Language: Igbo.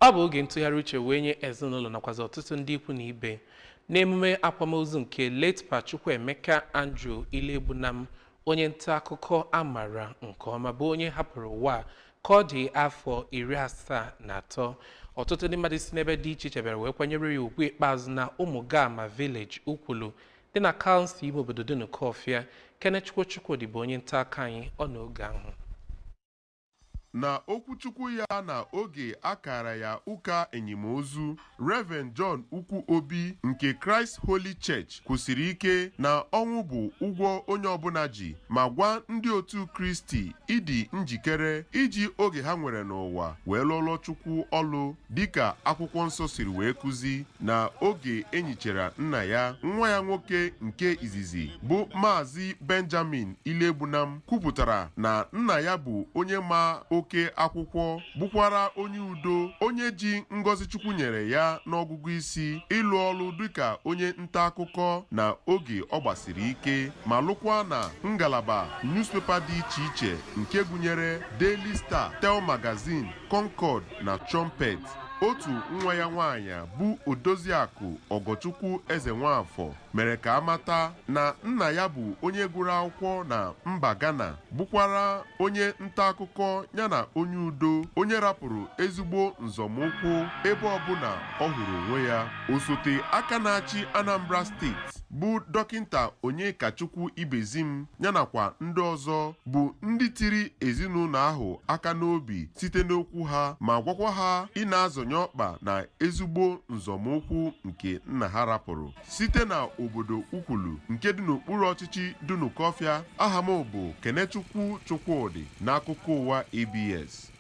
Ọ bụ oge ntụgharị uche wee nye ezinụlọ nakwazi ọtụtụ ndị ikwu na ibe n'emume akwamozu nke late Pa Chukwuemeka Andrew Ilogbunam, onye nta akụkọ amara nke ọma bụ onye hapụrụ ụwa ka ọ dị afọ 73. Ọtụtụ ndị mmadụ si n'ebe dị iche iche bịara wee kwanyere ya ugwu ikpeazụ na Ụmụgama Village Ukwulu dị na kansụl ime obodo dị n'Ukọfịa. Kenechukwu bụ onye nta aka anyị ọ n'oge ahụ. Na okwuchukwu ya na oge akara ya ụka enyimozu, Reverend John Ukwu Obi nke Christ Holy Church kwusiri ike na ọnwụ bụ ụgwọ onye ọbụla ji, ma gwa ndị otu Kristi ịdị njikere iji oge ha nwere n'ụwa wee lụọ Chukwu ọlụ dịka akwụkwọ nsọ siri wee kuzi. Na oge enyichara nna ya, nwa ya nwoke nke izizi bụ Maazị Benjamin Ilogbunam kwupụtara na nna ya bụ onye ma oke akwụkwọ, bụkwara onye udo, onye ji ngọzi Chukwu nyere ya n'ọgụgụ isi ịlụ ọrụ dịka onye nta akụkọ na oge ọ gbasiri ike, ma lụkwa na ngalaba newspaper dị iche iche nke gụnyere Daily Star, Tel Magazine, Concord na Trumpet. Otu nwa ya nwaanyị bụ Odoziakụ Ogochukwu Eze Nwafọ mere ka amata na nna ya bụ onye gụrụ akwụkwọ na mba Ghana, bụkwara onye nta akụkọ yana onye udo, onye rapụrụ ezigbo nzọmụkwụ ebe ọbụla ọ hụrụ onwe ya. Osote aka na-achị Anambra steeti bụ Dọkịnta Onyekachukwu Ibezim yanakwa ndị ọzọ bụ ndị tiri ezinụlọ ahụ aka n'obi site n'okwu ha, ma gwakwa ha ị na-azọnye ọkpa na ezigbo nzọmụkwụ nke nna ha rapụrụ site na obodo Ukwulu nke dị n'okpuru ọchịchị dị n'Ukọfịa. Aha m bụ Kenechukwu Chukwudị n'akụkọ ụwa ABS.